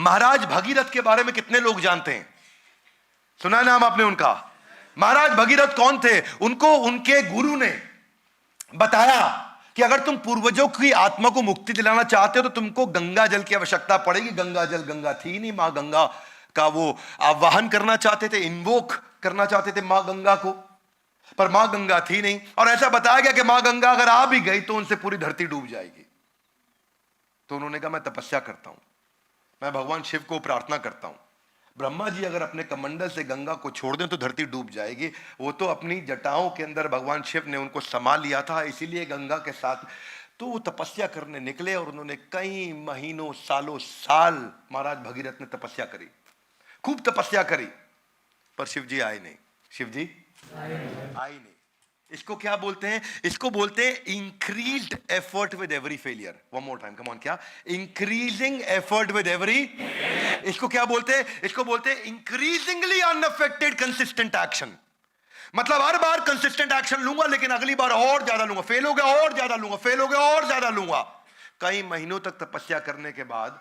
महाराज भगीरथ के बारे में कितने लोग जानते हैं? सुना है नाम आपने उनका? महाराज भगीरथ कौन थे? उनको उनके गुरु ने बताया कि अगर तुम पूर्वजों की आत्मा को मुक्ति दिलाना चाहते हो तो तुमको गंगा जल की आवश्यकता पड़ेगी। गंगा जल, गंगा थी नहीं, मां गंगा का वो आवाहन करना चाहते थे, इन्वोक करना चाहते थे मां गंगा को, पर मां गंगा थी नहीं। और ऐसा बताया गया कि मां गंगा अगर आ भी गई तो उनसे पूरी धरती डूब जाएगी। तो उन्होंने कहा मैं तपस्या करता हूं, मैं भगवान शिव को प्रार्थना करता हूं, ब्रह्मा जी अगर अपने कमंडल से गंगा को छोड़ दें तो धरती डूब जाएगी। वो तो अपनी जटाओं के अंदर भगवान शिव ने उनको समा लिया था, इसीलिए गंगा के साथ। तो वो तपस्या करने निकले और उन्होंने कई महीनों, सालों साल महाराज भगीरथ ने तपस्या करी, खूब तपस्या करी, पर शिव जी आए नहीं। शिव जी आए नहीं। इसको क्या बोलते हैं? इसको बोलते हैं increased effort with every failure. One more time, come on. क्या? Increasing effort with every. इसको क्या बोलते हैं? इसको बोलते हैं इंक्रीजिंगली अनअफेक्टेड कंसिस्टेंट एक्शन। मतलब हर बार कंसिस्टेंट एक्शन लूंगा लेकिन अगली बार और ज्यादा लूंगा, फेल हो गया और ज्यादा लूंगा, फेल हो गया और ज्यादा लूंगा। कई महीनों तक तपस्या करने के बाद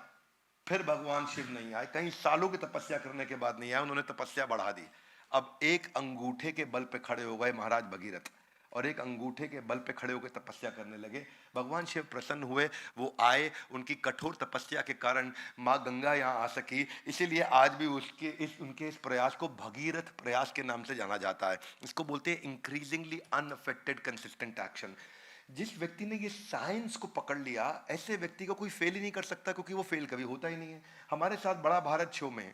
फिर भगवान शिव नहीं आए, कई सालों की तपस्या करने के बाद नहीं आए, उन्होंने तपस्या बढ़ा दी। अब एक अंगूठे के बल पे खड़े हो गए महाराज भगीरथ, और एक अंगूठे के बल पे खड़े होकर तपस्या करने लगे। भगवान शिव प्रसन्न हुए, वो आए, उनकी कठोर तपस्या के कारण माँ गंगा यहाँ आ सकी। इसीलिए आज भी उनके इस प्रयास को भगीरथ प्रयास के नाम से जाना जाता है। इसको बोलते हैं इंक्रीजिंगली अनअफेक्टेड कंसिस्टेंट एक्शन। जिस व्यक्ति ने ये साइंस को पकड़ लिया, ऐसे व्यक्ति को कोई फेल ही नहीं कर सकता, क्योंकि वो फेल कभी होता ही नहीं है। हमारे साथ बड़ा भारत शो में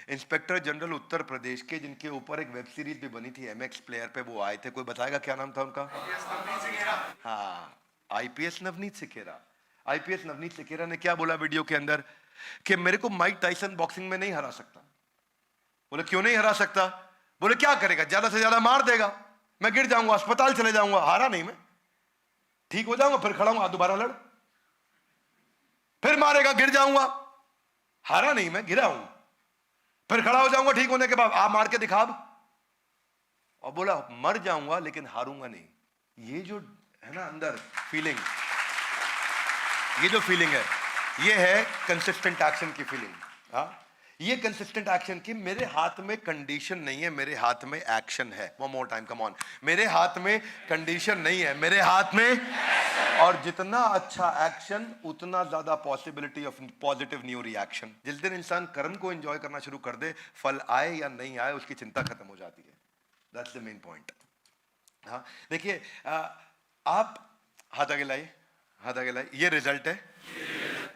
इंस्पेक्टर जनरल उत्तर प्रदेश के, जिनके ऊपर एक वेब सीरीज भी बनी थी एमएक्स प्लेयर पे, वो आए थे। कोई बताएगा क्या नाम था उनका? हाँ, आईपीएस नवनीत सिकेरा। आईपीएस नवनीत सिकेरा ने क्या बोला वीडियो के अंदर कि मेरे को माइक टाइसन बॉक्सिंग में नहीं हरा सकता। बोले क्यों नहीं हरा सकता? बोले क्या करेगा, ज्यादा से ज्यादा मार देगा, मैं गिर जाऊंगा, अस्पताल चले जाऊंगा। हारा नहीं मैं, ठीक हो जाऊंगा, फिर खड़ा हूं, दोबारा लड़, फिर मारेगा, गिर जाऊंगा। हारा नहीं मैं, गिरा हूं, फिर खड़ा हो जाऊंगा ठीक होने के बाद, आप मार के दिखा। और बोला मर जाऊंगा लेकिन हारूंगा नहीं। ये जो है ना अंदर फीलिंग, ये जो फीलिंग है, ये है कंसिस्टेंट एक्शन की फीलिंग। हाँ, ये कंसिस्टेंट एक्शन की, मेरे हाथ में कंडीशन नहीं है, मेरे हाथ में एक्शन है। One more time, come on. मेरे हाथ में कंडीशन नहीं है, मेरे हाथ में। और जितना अच्छा एक्शन उतना ज्यादा possibility of positive new reaction. जिस दिन इंसान कर्म को एंजॉय करना शुरू कर दे, फल आए या नहीं आए उसकी चिंता खत्म हो जाती है। That's the main point. हाँ, देखिए, आप हाथ आगे लाइए, हाथ आगे लाइए। ये रिजल्ट है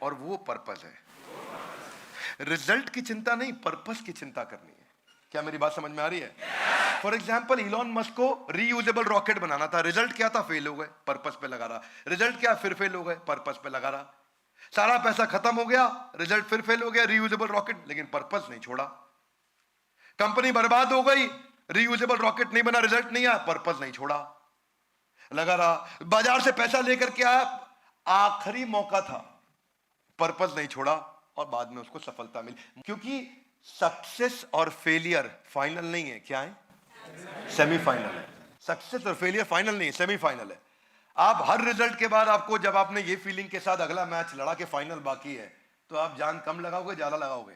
और वो पर्पस है। रिजल्ट की चिंता नहीं, पर्पस की चिंता करनी है। क्या मेरी बात समझ में आ रही है? फॉर एग्जाम्पल, इलॉन मस्क को रीयूजेबल रॉकेट बनाना था, रिजल्ट क्या था? फेल हो गए, पर्पस पे लगा रहा। रिजल्ट क्या? फिर फेल हो गए, पर्पस पे लगा रहा। सारा पैसा खत्म हो गया, रिजल्ट फिर फेल हो गया, रीयूजेबल रॉकेट, लेकिन पर्पस नहीं छोड़ा। कंपनी बर्बाद हो गई, रीयूजेबल रॉकेट नहीं बना, रिजल्ट नहीं आया, पर्पस नहीं छोड़ा, लगा रहा। बाजार से पैसा लेकर के आया, आखिरी मौका था, पर्पस नहीं छोड़ा, और बाद में उसको सफलता मिली। क्योंकि सक्सेस और फेलियर फाइनल नहीं है, क्या है? सेमीफाइनल है। सक्सेस और फेलियर फाइनल नहीं है, सेमीफाइनल है। आप हर रिजल्ट के बाद आपको, जब आपने ये फीलिंग के साथ अगला मैच लड़ा के फाइनल बाकी है, तो आप जान कम लगाओगे ज्यादा लगाओगे?